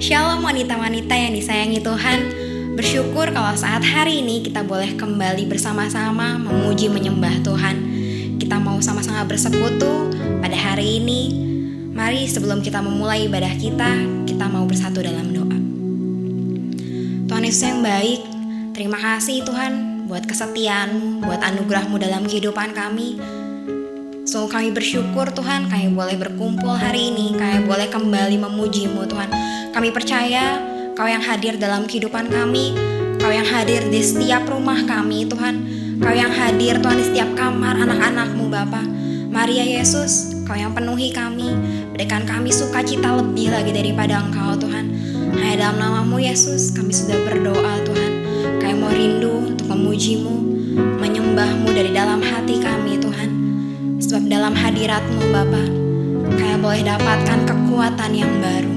Shalom wanita-wanita yang disayangi Tuhan. Bersyukur kalau saat hari ini kita boleh kembali bersama-sama memuji menyembah Tuhan. Kita mau sama-sama bersekutu pada hari ini. Mari sebelum kita memulai ibadah kita mau bersatu dalam doa. Tuhan Yesus yang baik, terima kasih Tuhan buat kesetiaan-Mu, buat anugerah-Mu dalam kehidupan kami. So kami bersyukur Tuhan, kami boleh berkumpul hari ini, kami boleh kembali memuji-Mu Tuhan. Kami percaya Kau yang hadir dalam kehidupan kami, Kau yang hadir di setiap rumah kami Tuhan, Kau yang hadir Tuhan di setiap kamar anak-anak-Mu Bapa. Mari ya Yesus, Kau yang penuhi kami, berikan kami sukacita lebih lagi daripada Engkau Tuhan. Hanya dalam nama-Mu Yesus kami sudah berdoa Tuhan. Kami mau rindu untuk memuji-Mu, menyembah-Mu dari dalam hati kami Tuhan. Sebab dalam hadirat-Mu Bapa, kami boleh dapatkan kekuatan yang baru.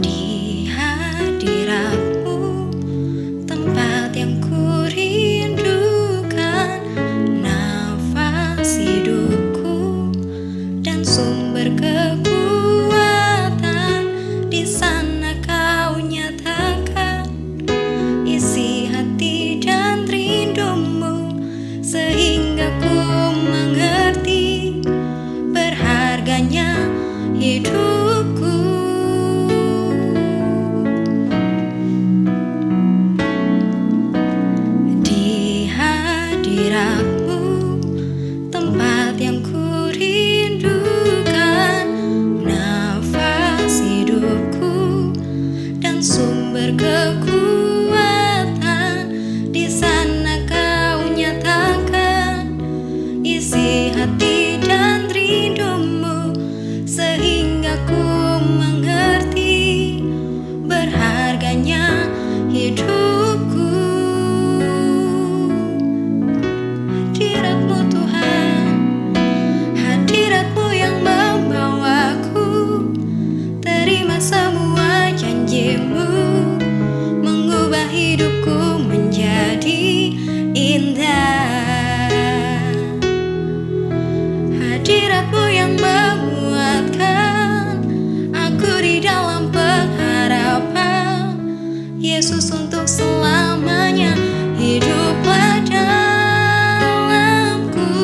Di hadirat-Mu, tempat yang kurindukan, nafas hidupku dan sumber kekuatan. Di sana Kau nyatakan isi hati dan rindumu, sehingga ku mengerti berharganya hidupku. Di hadirat-Mu, tempat yang kurindukan, nafas hidupku dan sumber kekuatan. Di sana Kau nyatakan isi hati dan rindumu, sehingga ku mengerti berharganya hidupku. Hadirat-Mu Tuhan, hadirat-Mu yang membawaku, terima semua janji-Mu, mengubah hidupku menjadi indah. Hadirat-Mu yang menguatkan aku di dalam pengharapan. Yesus, untuk selamanya hiduplah dalamku.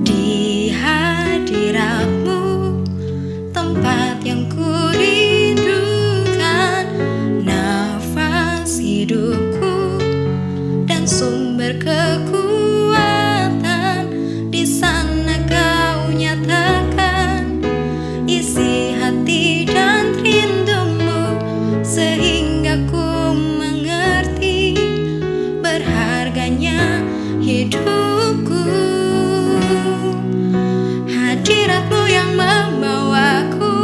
Di hadirat-Mu, tempat yang kurindukan, nafas hidupku dan sumber kekuatan. Di sana Kau nyatakan isi hati dan rindumu, sehingga ku mengerti berharganya hidupku. Hadirat-Mu yang membawaku,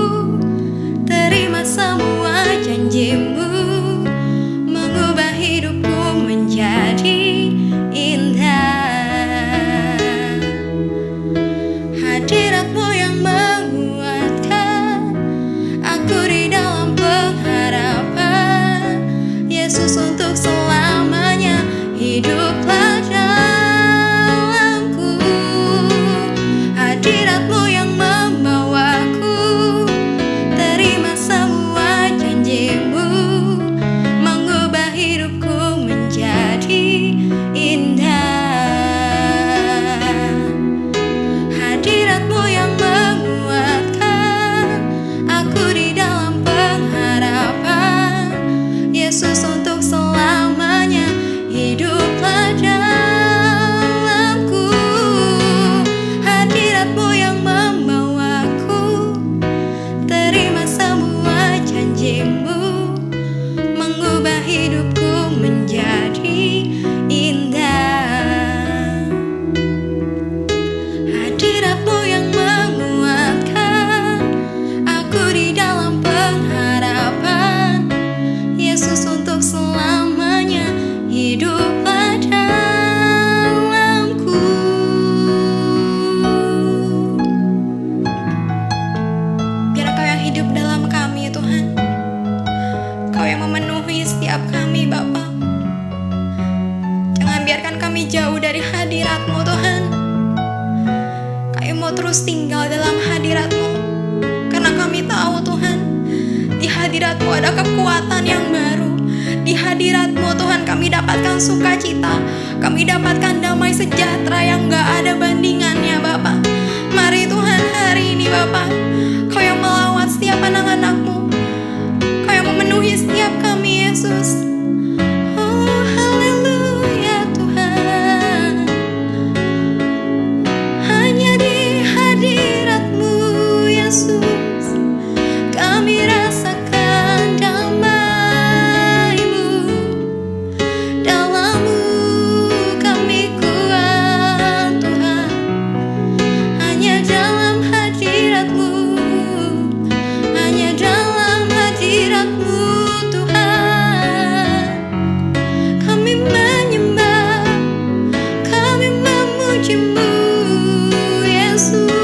terima semua janji-Mu, mengubah hidupku menjadi indah. Hadirat-Mu yang menguatkan aku di dalam pengharapan. Yesus, untuk selamanya hiduplah dalamku. Hadirat-Mu yang membawaku, terima semua janji-Mu, mengubah hidupku menjadi indah. Hadirat-Mu yang menguatkan aku di dalam pengharapan. Yesus, untuk selamanya hiduplah dalamku. Hadirat-Mu yang membawaku, terima semua janji-Mu, mengubah hidupku menjadi indah. Hadirat-Mu yang menguatkan aku di dalam pengharapan. Yesus, untuk selamanya hiduplah dalamku. Biar Kau yang hidup dalam kami Tuhan, Kau yang memenuhi setiap kami Bapa. Jangan biarkan kami jauh dari hadirat terus tinggal dalam hadirat-Mu. Karena kami tahu Tuhan, di hadirat-Mu ada kekuatan yang baru. Di hadirat-Mu Tuhan kami dapatkan sukacita, kami dapatkan damai sejahtera yang gak ada bandingannya Bapa. Mari Tuhan hari ini Bapa, Kau yang melawat setiap anak-anak-Mu, Kau yang memenuhi setiap kami Yesus. Oh haleluya Tuhan, hanya di hadirat-Mu Yesus kami rasakan damai-Mu. Dalam-Mu kami kuat Tuhan, hanya dalam hadirat-Mu, hanya dalam hadirat-Mu Tuhan. Kami menyembah, kami memuji-Mu Yesus.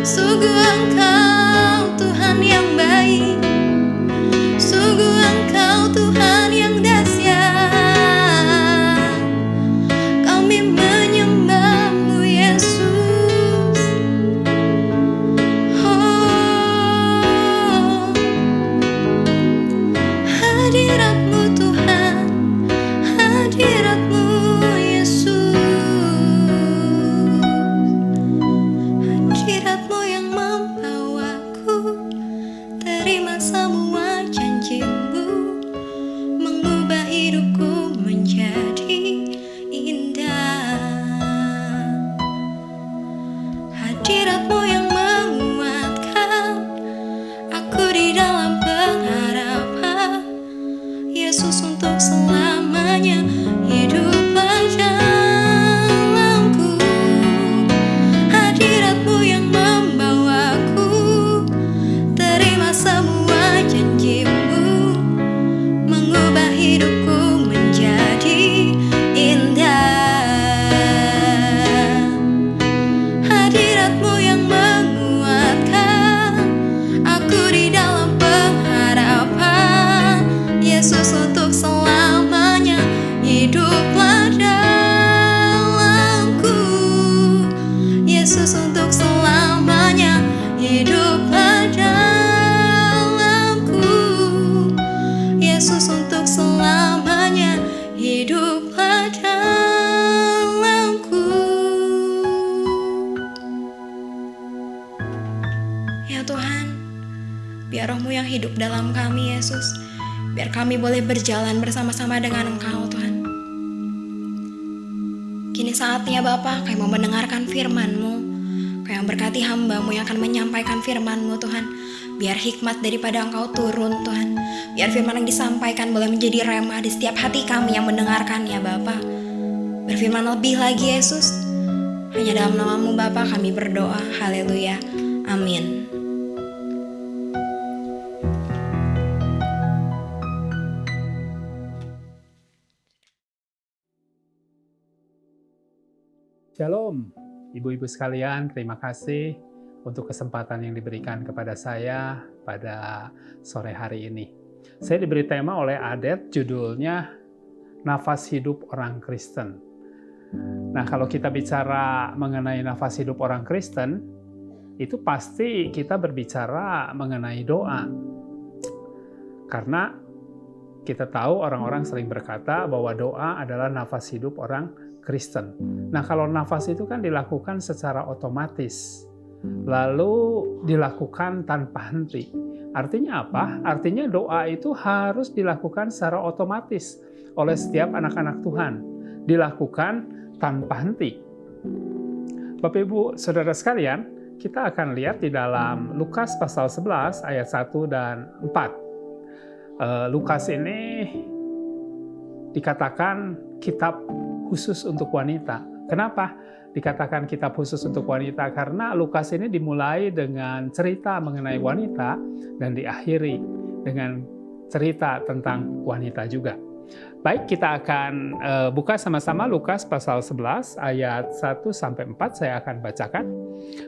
Sungguh Engkau Tuhan yang baik, sungguh Engkau Tuhan yang dahsyat. Kami menyembah-Mu Yesus. Oh, hadirat-Mu Tuhan, hadirat-Mu Yesus. Hadirat-Mu yang membawaku terima semua janji-Mu, mengubah hidupku menjadi indah. Hadirat-Mu yang menguatkan aku di dalam pengharapan. Yesus untuk selamanya hiduplah dalamku. Hadirat-Mu yang membawaku terima semua janji-Mu, mengubah hidupku menjadi indah. Hadirat-Mu yang menguatkan aku di dalam pengharapan. Yesus untuk selamanya hiduplah dalamku. Yesus untuk selamanya hiduplah dalamku. Yesus untuk selamanya hiduplah dalamku. Ya Tuhan, biar Roh-Mu yang hidup dalam kami Yesus, biar kami boleh berjalan bersama-sama dengan Engkau Tuhan. Kini saatnya Bapa, kami mau mendengarkan firman-Mu. Kau yang berkati hamba-Mu yang akan menyampaikan firman-Mu Tuhan. Biar hikmat daripada Engkau turun Tuhan. Biar firman yang disampaikan boleh menjadi rema di setiap hati kami yang mendengarkannya Bapa. Berfirman lebih lagi Yesus. Hanya dalam nama-Mu Bapa kami berdoa. Haleluya. Amin. Shalom, ibu-ibu sekalian, terima kasih untuk kesempatan yang diberikan kepada saya pada sore hari ini. Saya diberi tema oleh Adet, judulnya Nafas Hidup Orang Kristen. Nah, kalau kita bicara mengenai nafas hidup orang Kristen, itu pasti kita berbicara mengenai doa. Karena kita tahu orang-orang sering berkata bahwa doa adalah nafas hidup orang Kristen. Nah, kalau nafas itu kan dilakukan secara otomatis, lalu dilakukan tanpa henti. Artinya apa? Artinya doa itu harus dilakukan secara otomatis oleh setiap anak-anak Tuhan, dilakukan tanpa henti. Bapak Ibu Saudara sekalian, kita akan lihat di dalam Lukas pasal 11 ayat 1 dan 4. Lukas ini dikatakan kitab khusus untuk wanita. Kenapa dikatakan kitab khusus untuk wanita? Karena Lukas ini dimulai dengan cerita mengenai wanita dan diakhiri dengan cerita tentang wanita juga. Baik, kita akan buka sama-sama Lukas pasal 11 ayat 1-4, saya akan bacakan.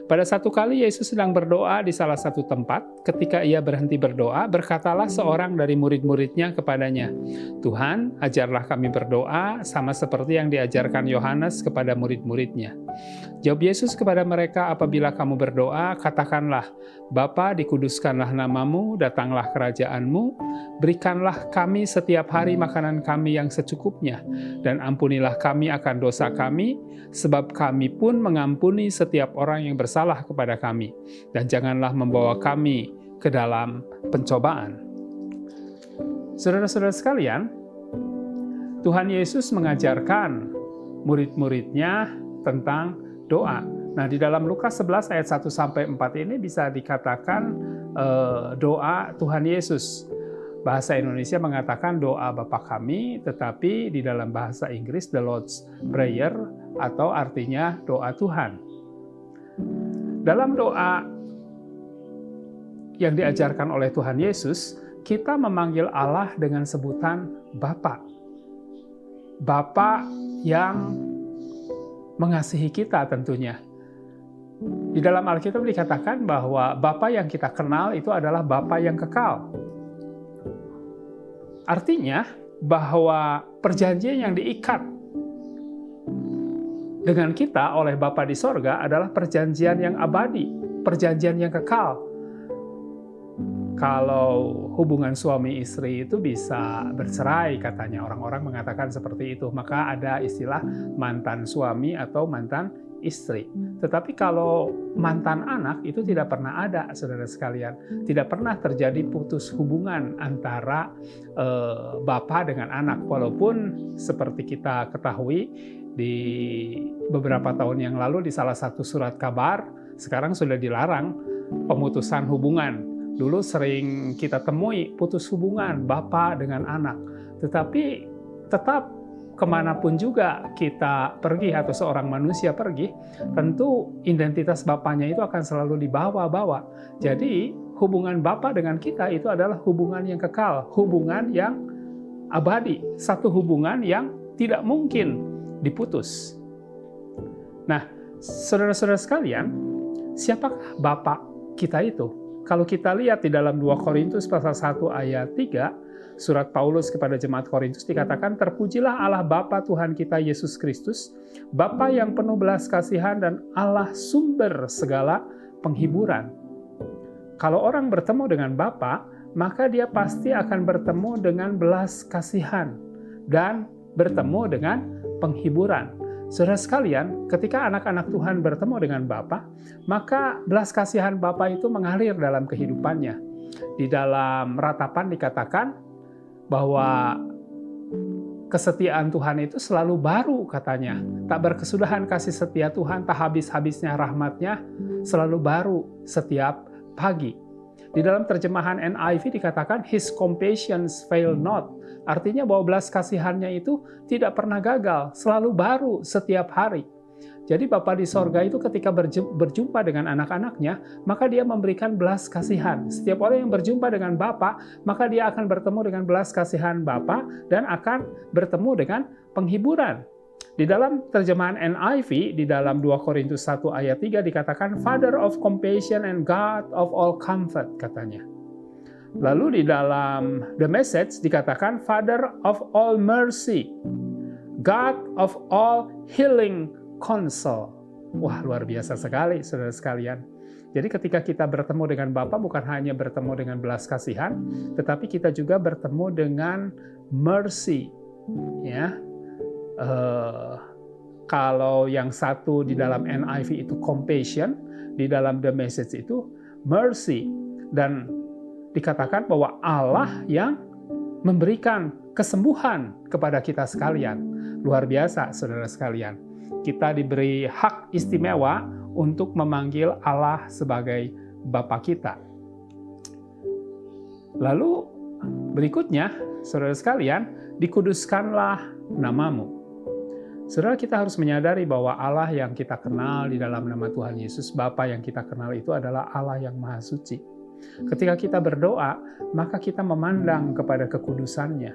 Pada satu kali Yesus sedang berdoa di salah satu tempat, ketika ia berhenti berdoa, berkatalah seorang dari murid-muridnya kepadanya, "Tuhan, ajarlah kami berdoa sama seperti yang diajarkan Yohanes kepada murid-muridnya." Jawab Yesus kepada mereka, "Apabila kamu berdoa, katakanlah, Bapa, dikuduskanlah namamu, datanglah kerajaanmu, berikanlah kami setiap hari makanan kami yang secukupnya, dan ampunilah kami akan dosa kami, sebab kami pun mengampuni setiap orang yang bersalah kepada kami. Dan janganlah membawa kami ke dalam pencobaan." Saudara-saudara sekalian, Tuhan Yesus mengajarkan murid-muridnya tentang doa. Nah, di dalam Lukas 11 ayat 1-4 ini bisa dikatakan doa Tuhan Yesus. Bahasa Indonesia mengatakan doa Bapa kami, tetapi di dalam bahasa Inggris the Lord's Prayer atau artinya doa Tuhan. Dalam doa yang diajarkan oleh Tuhan Yesus, kita memanggil Allah dengan sebutan Bapa. Bapa yang mengasihi kita tentunya. Di dalam Alkitab dikatakan bahwa Bapa yang kita kenal itu adalah Bapa yang kekal. Artinya bahwa perjanjian yang diikat dengan kita oleh Bapa di sorga adalah perjanjian yang abadi, perjanjian yang kekal. Kalau hubungan suami istri itu bisa bercerai, katanya orang-orang mengatakan seperti itu, maka ada istilah mantan suami atau mantan istri. Tetapi kalau mantan anak itu tidak pernah ada, saudara sekalian. Tidak pernah terjadi putus hubungan antara bapa dengan anak. Walaupun seperti kita ketahui di beberapa tahun yang lalu di salah satu surat kabar, sekarang sudah dilarang pemutusan hubungan. Dulu sering kita temui putus hubungan bapa dengan anak. Tetapi tetap kemanapun juga kita pergi atau seorang manusia pergi, tentu identitas bapaknya itu akan selalu dibawa-bawa. Jadi hubungan bapa dengan kita itu adalah hubungan yang kekal, hubungan yang abadi, satu hubungan yang tidak mungkin diputus. Nah, saudara-saudara sekalian, siapakah Bapa kita itu? Kalau kita lihat di dalam 2 Korintus pasal 1 ayat 3, surat Paulus kepada jemaat Korintus dikatakan, "Terpujilah Allah Bapa Tuhan kita Yesus Kristus, Bapa yang penuh belas kasihan dan Allah sumber segala penghiburan." Kalau orang bertemu dengan Bapa, maka dia pasti akan bertemu dengan belas kasihan dan bertemu dengan penghiburan. Saudara sekalian, ketika anak-anak Tuhan bertemu dengan Bapa, maka belas kasihan Bapa itu mengalir dalam kehidupannya. Di dalam ratapan dikatakan bahwa kesetiaan Tuhan itu selalu baru, katanya. Tak berkesudahan kasih setia Tuhan, tak habis-habisnya rahmat-Nya, selalu baru setiap pagi. Di dalam terjemahan NIV dikatakan, His compassions fail not. Artinya bahwa belas kasihannya itu tidak pernah gagal, selalu baru setiap hari. Jadi Bapa di sorga itu ketika berjumpa dengan anak-anaknya, maka dia memberikan belas kasihan. Setiap orang yang berjumpa dengan Bapa, maka dia akan bertemu dengan belas kasihan Bapa dan akan bertemu dengan penghiburan. Di dalam terjemahan NIV, di dalam 2 Korintus 1 ayat 3 dikatakan, Father of compassion and God of all comfort, katanya. Lalu di dalam The Message dikatakan Father of all mercy, God of all healing counsel. Wah, luar biasa sekali, saudara sekalian. Jadi ketika kita bertemu dengan Bapa, bukan hanya bertemu dengan belas kasihan, tetapi kita juga bertemu dengan mercy. Ya, kalau yang satu di dalam NIV itu compassion, di dalam The Message itu mercy. Dan dikatakan bahwa Allah yang memberikan kesembuhan kepada kita sekalian. Luar biasa, saudara sekalian. Kita diberi hak istimewa untuk memanggil Allah sebagai Bapa kita. Lalu berikutnya, saudara sekalian, dikuduskanlah namamu. Saudara, kita harus menyadari bahwa Allah yang kita kenal di dalam nama Tuhan Yesus, Bapa yang kita kenal itu adalah Allah yang Maha Suci. Ketika kita berdoa, maka kita memandang kepada kekudusannya.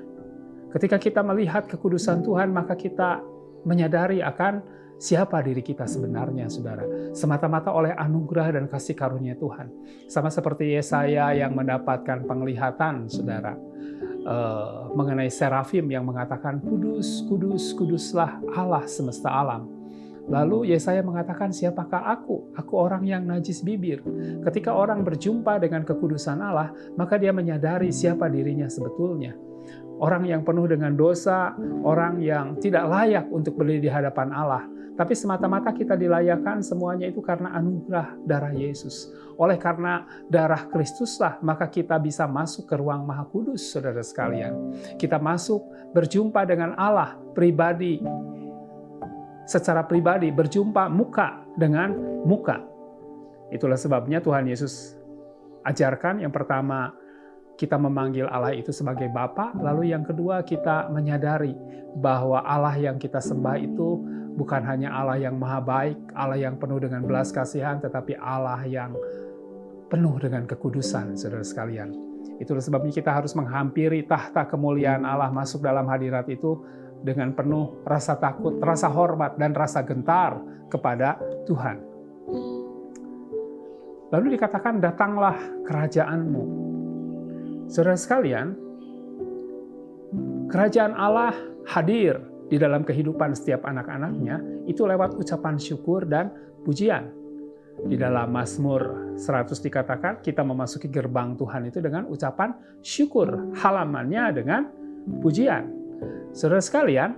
Ketika kita melihat kekudusan Tuhan, maka kita menyadari akan siapa diri kita sebenarnya, saudara. Semata-mata oleh anugerah dan kasih karunia Tuhan. Sama seperti Yesaya yang mendapatkan penglihatan, saudara, mengenai serafim yang mengatakan, kudus, kudus, kuduslah Allah semesta alam. Lalu Yesaya mengatakan, siapakah aku? Aku orang yang najis bibir. Ketika orang berjumpa dengan kekudusan Allah, maka dia menyadari siapa dirinya sebetulnya. Orang yang penuh dengan dosa, orang yang tidak layak untuk berdiri di hadapan Allah. Tapi semata-mata kita dilayakkan semuanya itu karena anugerah darah Yesus. Oleh karena darah Kristuslah, maka kita bisa masuk ke ruang Maha Kudus, saudara sekalian. Kita masuk berjumpa dengan Allah pribadi, secara pribadi, berjumpa muka dengan muka. Itulah sebabnya Tuhan Yesus ajarkan yang pertama, kita memanggil Allah itu sebagai Bapa, lalu yang kedua kita menyadari bahwa Allah yang kita sembah itu bukan hanya Allah yang maha baik, Allah yang penuh dengan belas kasihan, tetapi Allah yang penuh dengan kekudusan, saudara sekalian. Itulah sebabnya kita harus menghampiri tahta kemuliaan Allah, masuk dalam hadirat itu dengan penuh rasa takut, rasa hormat, dan rasa gentar kepada Tuhan. Lalu dikatakan, datanglah kerajaan-Mu. Saudara sekalian, kerajaan Allah hadir di dalam kehidupan setiap anak-anaknya, itu lewat ucapan syukur dan pujian. Di dalam Mazmur 100 dikatakan, kita memasuki gerbang Tuhan itu dengan ucapan syukur, halamannya dengan pujian. Saudara sekalian,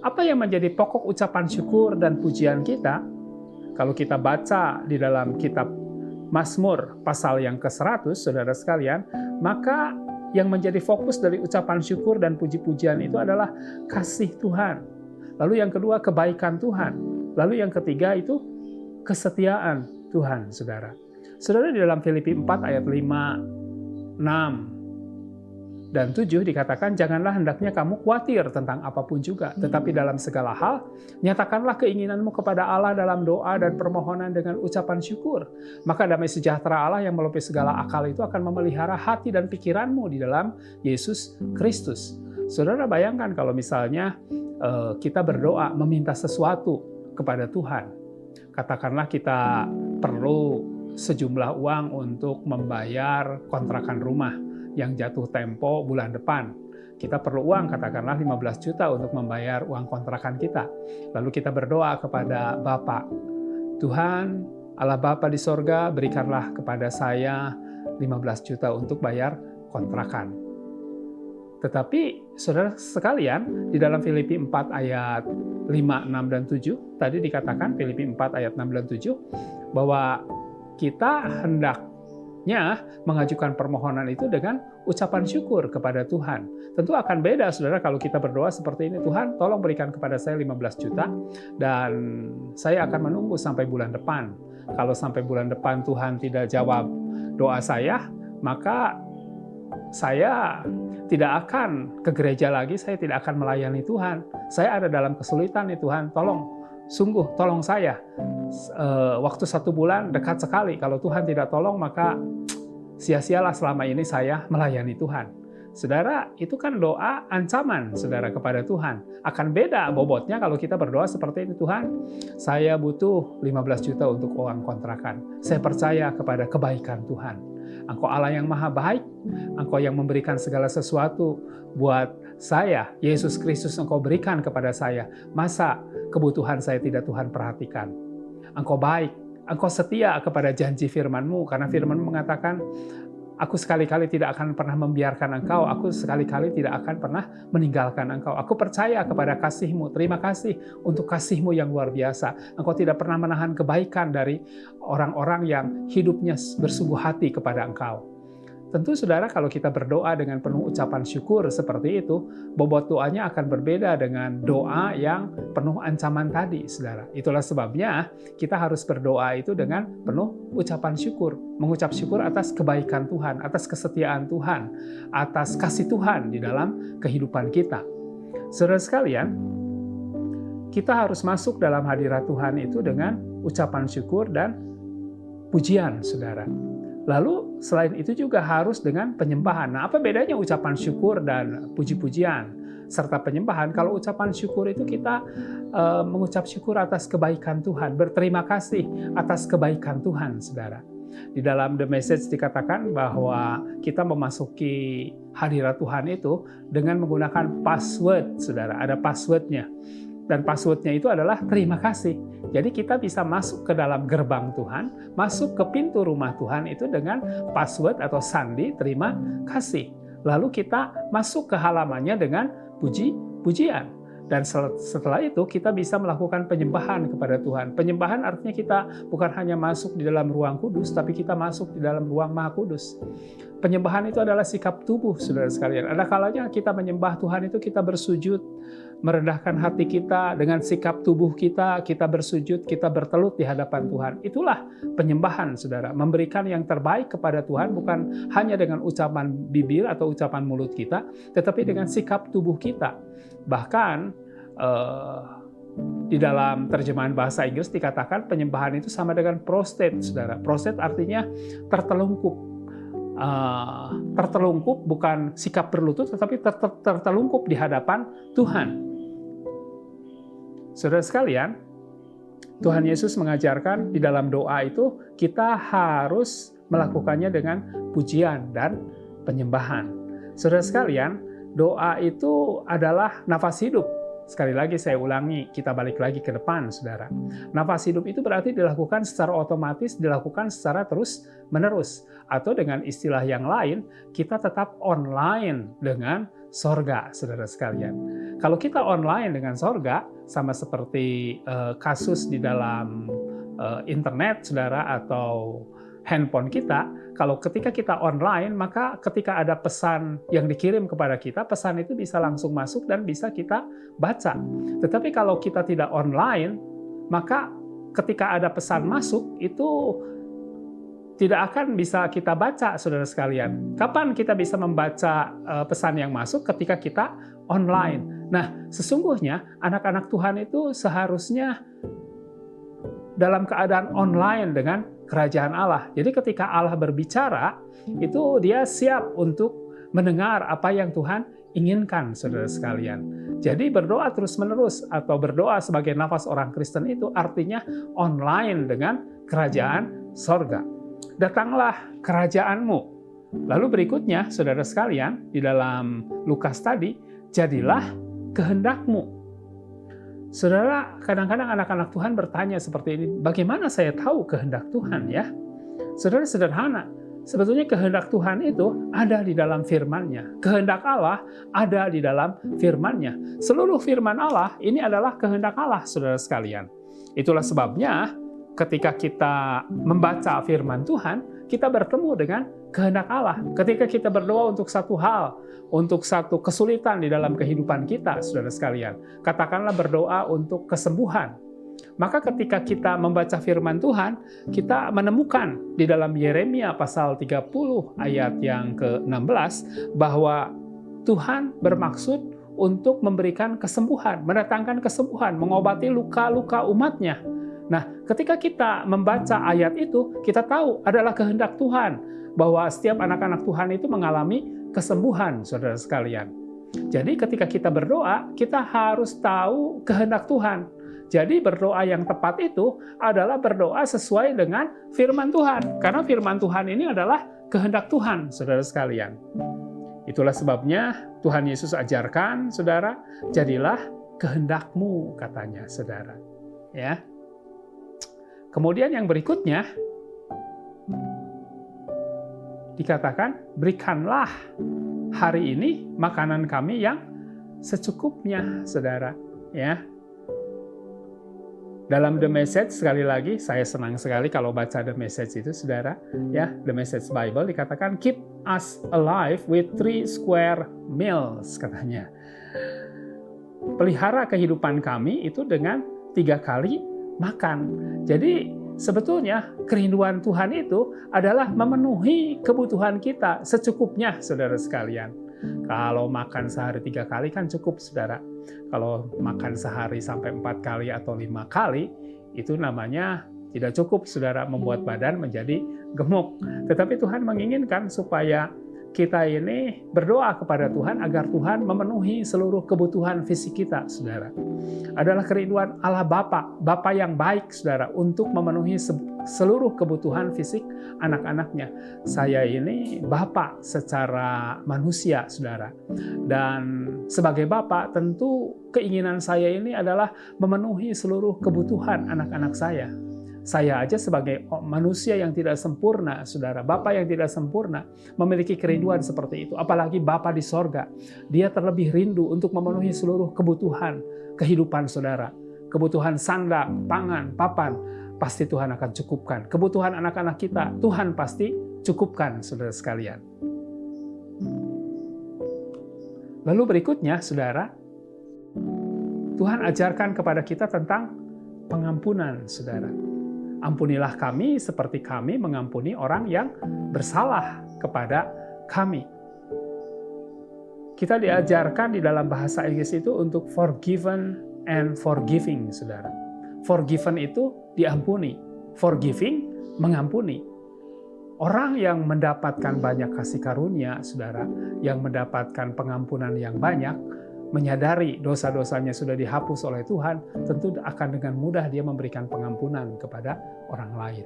apa yang menjadi pokok ucapan syukur dan pujian kita? Kalau kita baca di dalam kitab Mazmur pasal yang ke-100, saudara sekalian, maka yang menjadi fokus dari ucapan syukur dan puji-pujian itu adalah kasih Tuhan. Lalu yang kedua, kebaikan Tuhan. Lalu yang ketiga itu kesetiaan Tuhan, saudara. Saudara, di dalam Filipi 4 ayat 5, 6, dan 7 dikatakan, janganlah hendaknya kamu khawatir tentang apapun juga, tetapi dalam segala hal, nyatakanlah keinginanmu kepada Allah dalam doa dan permohonan dengan ucapan syukur. Maka damai sejahtera Allah yang melampaui segala akal itu akan memelihara hati dan pikiranmu di dalam Yesus Kristus. Saudara bayangkan kalau misalnya kita berdoa meminta sesuatu kepada Tuhan. Katakanlah kita perlu sejumlah uang untuk membayar kontrakan rumah yang jatuh tempo bulan depan. Kita perlu uang, katakanlah 15 juta untuk membayar uang kontrakan kita. Lalu kita berdoa kepada Bapa, Tuhan, Allah Bapa di sorga, berikanlah kepada saya 15 juta untuk bayar kontrakan. Tetapi saudara sekalian, di dalam Filipi 4 ayat 5, 6, dan 7, tadi dikatakan Filipi 4 ayat 6 dan 7, bahwa kita hendak mengajukan permohonan itu dengan ucapan syukur kepada Tuhan. Tentu akan beda, saudara, kalau kita berdoa seperti ini, Tuhan tolong berikan kepada saya 15 juta dan saya akan menunggu sampai bulan depan. Kalau sampai bulan depan Tuhan tidak jawab doa saya, maka saya tidak akan ke gereja lagi, saya tidak akan melayani Tuhan. Saya ada dalam kesulitan nih Tuhan, sungguh tolong saya. Waktu 1 bulan dekat sekali. Kalau Tuhan tidak tolong, maka sia-sialah selama ini saya melayani Tuhan. Saudara, itu kan doa ancaman, saudara, kepada Tuhan. Akan beda bobotnya kalau kita berdoa seperti ini, Tuhan, saya butuh 15 juta untuk uang kontrakan. Saya percaya kepada kebaikan Tuhan. Engkau Allah yang maha baik, Engkau yang memberikan segala sesuatu buat saya. Yesus Kristus Engkau berikan kepada saya. Masa kebutuhan saya tidak Tuhan perhatikan? Engkau baik, Engkau setia kepada janji firman-Mu, karena firman-Mu mengatakan, aku sekali-kali tidak akan pernah membiarkan Engkau, aku sekali-kali tidak akan pernah meninggalkan Engkau. Aku percaya kepada kasih-Mu, terima kasih untuk kasih-Mu yang luar biasa. Engkau tidak pernah menahan kebaikan dari orang-orang yang hidupnya bersungguh hati kepada Engkau. Tentu saudara, kalau kita berdoa dengan penuh ucapan syukur seperti itu, bobot doanya akan berbeda dengan doa yang penuh ancaman tadi, saudara. Itulah sebabnya kita harus berdoa itu dengan penuh ucapan syukur. Mengucap syukur atas kebaikan Tuhan, atas kesetiaan Tuhan, atas kasih Tuhan di dalam kehidupan kita. Saudara sekalian, kita harus masuk dalam hadirat Tuhan itu dengan ucapan syukur dan pujian, saudara. Lalu selain itu juga harus dengan penyembahan. Nah, apa bedanya ucapan syukur dan puji-pujian? serta penyembahan. Kalau ucapan syukur itu kita mengucap syukur atas kebaikan Tuhan, berterima kasih atas kebaikan Tuhan, saudara. Di dalam The Message dikatakan bahwa kita memasuki hadirat Tuhan itu dengan menggunakan password, saudara. Ada passwordnya. Dan passwordnya itu adalah terima kasih. Jadi kita bisa masuk ke dalam gerbang Tuhan, masuk ke pintu rumah Tuhan itu dengan password atau sandi terima kasih. Lalu kita masuk ke halamannya dengan puji-pujian. Dan setelah itu kita bisa melakukan penyembahan kepada Tuhan. Penyembahan artinya kita bukan hanya masuk di dalam ruang kudus, tapi kita masuk di dalam ruang maha kudus. Penyembahan itu adalah sikap tubuh, saudara sekalian. Ada kalanya kita menyembah Tuhan itu kita bersujud, merendahkan hati kita dengan sikap tubuh kita bersujud, kita bertelut di hadapan Tuhan. Itulah penyembahan, saudara. Memberikan yang terbaik kepada Tuhan bukan hanya dengan ucapan bibir atau ucapan mulut kita, tetapi dengan sikap tubuh kita. Bahkan di dalam terjemahan bahasa Inggris dikatakan penyembahan itu sama dengan prostrate, saudara. Prostrate artinya tertelungkup. Tertelungkup bukan sikap berlutut, tetapi tertelungkup di hadapan Tuhan. Saudara sekalian, Tuhan Yesus mengajarkan di dalam doa itu kita harus melakukannya dengan pujian dan penyembahan. Saudara sekalian, doa itu adalah nafas hidup. Sekali lagi saya ulangi, kita balik lagi ke depan, saudara. Nafas hidup itu berarti dilakukan secara otomatis, dilakukan secara terus-menerus. Atau dengan istilah yang lain, kita tetap online dengan sorga, saudara sekalian. Kalau kita online dengan sorga, sama seperti kasus di dalam internet, saudara, atau handphone kita, kalau ketika kita online, maka ketika ada pesan yang dikirim kepada kita, pesan itu bisa langsung masuk dan bisa kita baca. Tetapi kalau kita tidak online, maka ketika ada pesan masuk, itu tidak akan bisa kita baca, saudara sekalian. Kapan kita bisa membaca pesan yang masuk? Ketika kita online. Nah, sesungguhnya anak-anak Tuhan itu seharusnya dalam keadaan online dengan kerajaan Allah. Jadi ketika Allah berbicara, itu dia siap untuk mendengar apa yang Tuhan inginkan, saudara sekalian. Jadi berdoa terus-menerus atau berdoa sebagai nafas orang Kristen itu artinya online dengan kerajaan sorga. Datanglah kerajaanmu. Lalu berikutnya, saudara sekalian, di dalam Lukas tadi, jadilah kehendakmu. Saudara, kadang-kadang anak-anak Tuhan bertanya seperti ini, bagaimana saya tahu kehendak Tuhan ya? Saudara, sederhana. Sebetulnya kehendak Tuhan itu ada di dalam firman-Nya. Kehendak Allah ada di dalam firman-Nya. Seluruh firman Allah ini adalah kehendak Allah, saudara sekalian. Itulah sebabnya ketika kita membaca firman Tuhan, kita bertemu dengan kehendak Allah. Ketika kita berdoa untuk satu hal, untuk satu kesulitan di dalam kehidupan kita, saudara sekalian, katakanlah berdoa untuk kesembuhan. Maka ketika kita membaca firman Tuhan, kita menemukan di dalam Yeremia pasal 30 ayat yang ke-16 bahwa Tuhan bermaksud untuk memberikan kesembuhan, mendatangkan kesembuhan, mengobati luka-luka umat-Nya. Nah, ketika kita membaca ayat itu, kita tahu adalah kehendak Tuhan bahwa setiap anak-anak Tuhan itu mengalami kesembuhan, saudara sekalian. Jadi ketika kita berdoa, kita harus tahu kehendak Tuhan. Jadi berdoa yang tepat itu adalah berdoa sesuai dengan firman Tuhan. Karena firman Tuhan ini adalah kehendak Tuhan, saudara sekalian. Itulah sebabnya Tuhan Yesus ajarkan, saudara, jadilah kehendakmu, katanya, saudara. Ya. Kemudian yang berikutnya, dikatakan, berikanlah hari ini makanan kami yang secukupnya, saudara. Ya. Dalam The Message, sekali lagi, saya senang sekali kalau baca The Message itu, saudara. Ya, The Message Bible dikatakan, keep us alive with 3 square meals, katanya. Pelihara kehidupan kami itu dengan 3 kali makan. Jadi sebetulnya kerinduan Tuhan itu adalah memenuhi kebutuhan kita secukupnya, saudara sekalian. Kalau makan sehari 3 kali kan cukup, saudara. Kalau makan sehari sampai 4 kali atau 5 kali, itu namanya tidak cukup, saudara, membuat badan menjadi gemuk. Tetapi Tuhan menginginkan supaya kita ini berdoa kepada Tuhan agar Tuhan memenuhi seluruh kebutuhan fisik kita, saudara. Adalah kerinduan Allah Bapa yang baik, saudara, untuk memenuhi seluruh kebutuhan fisik anak-anaknya. Saya ini Bapa secara manusia, saudara. Dan sebagai Bapa, tentu keinginan saya ini adalah memenuhi seluruh kebutuhan anak-anak saya. Saya aja sebagai manusia yang tidak sempurna, saudara, Bapa yang tidak sempurna, memiliki kerinduan seperti itu. Apalagi Bapa di sorga, Dia terlebih rindu untuk memenuhi seluruh kebutuhan kehidupan saudara. Kebutuhan sandang, pangan, papan, pasti Tuhan akan cukupkan. Kebutuhan anak-anak kita, Tuhan pasti cukupkan, saudara sekalian. Lalu berikutnya, saudara, Tuhan ajarkan kepada kita tentang pengampunan, saudara. Ampunilah kami seperti kami mengampuni orang yang bersalah kepada kami. Kita diajarkan di dalam bahasa Inggris itu untuk forgiven and forgiving, saudara. Forgiven itu diampuni, forgiving mengampuni. Orang yang mendapatkan banyak kasih karunia, saudara, yang mendapatkan pengampunan yang banyak, menyadari dosa-dosanya sudah dihapus oleh Tuhan, tentu akan dengan mudah dia memberikan pengampunan kepada orang lain.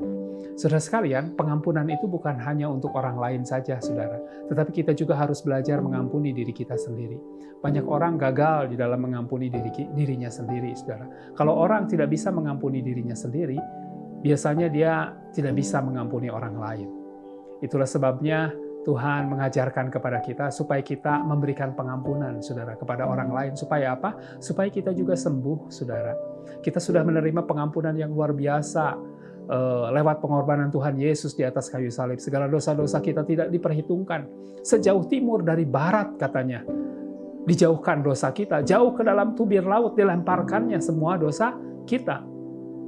Saudara sekalian, pengampunan itu bukan hanya untuk orang lain saja, saudara, tetapi kita juga harus belajar mengampuni diri kita sendiri. Banyak orang gagal di dalam mengampuni dirinya sendiri, saudara. Kalau orang tidak bisa mengampuni dirinya sendiri, biasanya dia tidak bisa mengampuni orang lain. Itulah sebabnya Tuhan mengajarkan kepada kita supaya kita memberikan pengampunan, saudara, kepada orang lain. Supaya apa? Supaya kita juga sembuh, saudara. Kita sudah menerima pengampunan yang luar biasa lewat pengorbanan Tuhan Yesus di atas kayu salib. Segala dosa-dosa kita tidak diperhitungkan. Sejauh timur dari barat, katanya, dijauhkan dosa kita. Jauh ke dalam tubir laut dilemparkannya semua dosa kita.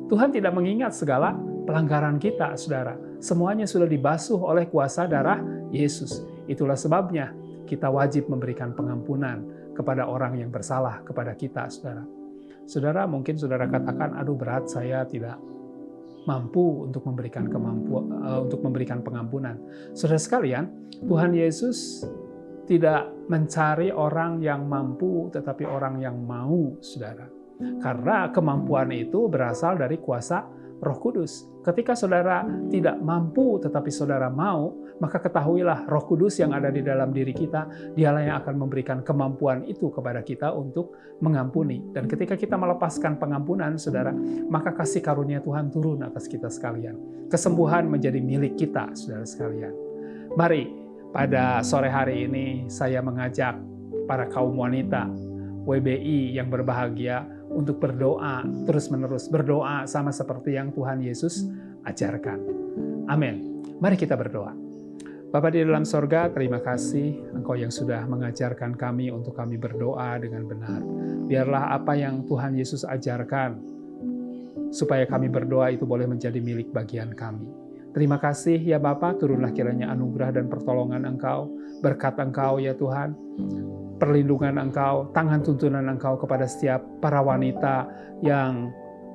Tuhan tidak mengingat segala pelanggaran kita, saudara. Semuanya sudah dibasuh oleh kuasa darah Yesus. Itulah sebabnya kita wajib memberikan pengampunan kepada orang yang bersalah kepada kita, saudara. Saudara, mungkin saudara katakan, aduh berat, saya tidak mampu untuk memberikan pengampunan. Saudara sekalian, Tuhan Yesus tidak mencari orang yang mampu, tetapi orang yang mau, saudara. Karena kemampuan itu berasal dari kuasa Roh Kudus. Ketika saudara tidak mampu tetapi saudara mau, maka ketahuilah Roh Kudus yang ada di dalam diri kita, Dialah yang akan memberikan kemampuan itu kepada kita untuk mengampuni. Dan ketika kita melepaskan pengampunan, saudara, maka kasih karunia Tuhan turun atas kita sekalian. Kesembuhan menjadi milik kita, saudara sekalian. Mari, pada sore hari ini saya mengajak para kaum wanita WBI yang berbahagia untuk berdoa, terus-menerus berdoa sama seperti yang Tuhan Yesus ajarkan. Amin. Mari kita berdoa. Bapa di dalam sorga, terima kasih Engkau yang sudah mengajarkan kami untuk kami berdoa dengan benar. Biarlah apa yang Tuhan Yesus ajarkan, supaya kami berdoa itu boleh menjadi milik bagian kami. Terima kasih ya Bapa, turunlah kiranya anugerah dan pertolongan Engkau, berkat Engkau ya Tuhan, perlindungan Engkau, tangan tuntunan Engkau kepada setiap para wanita yang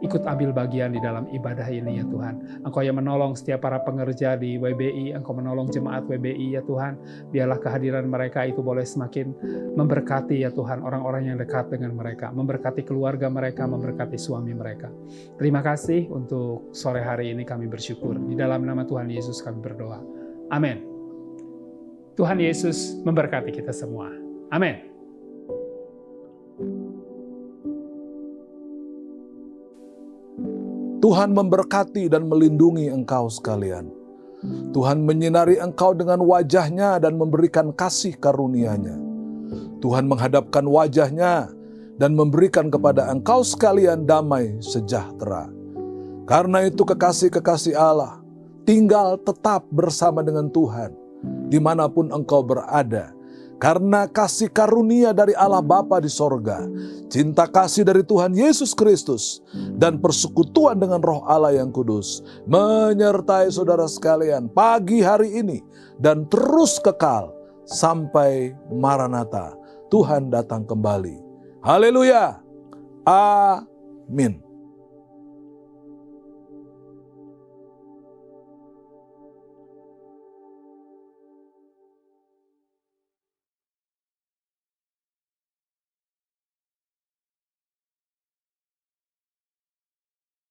ikut ambil bagian di dalam ibadah ini ya Tuhan. Engkau yang menolong setiap para pengerja di WBI, Engkau menolong jemaat WBI ya Tuhan. Biarlah kehadiran mereka itu boleh semakin memberkati ya Tuhan orang-orang yang dekat dengan mereka, memberkati keluarga mereka, memberkati suami mereka. Terima kasih untuk sore hari ini kami bersyukur. Di dalam nama Tuhan Yesus kami berdoa. Amin. Tuhan Yesus memberkati kita semua. Amin. Tuhan memberkati dan melindungi engkau sekalian. Tuhan menyinari engkau dengan wajah-Nya dan memberikan kasih karunia-Nya. Tuhan menghadapkan wajah-Nya dan memberikan kepada engkau sekalian damai sejahtera. Karena itu kekasih-kekasih Allah, tinggal tetap bersama dengan Tuhan dimanapun engkau berada. Karena kasih karunia dari Allah Bapa di sorga, cinta kasih dari Tuhan Yesus Kristus, dan persekutuan dengan Roh Allah yang kudus, menyertai saudara sekalian pagi hari ini, dan terus kekal sampai Maranatha, Tuhan datang kembali. Haleluya. Amin.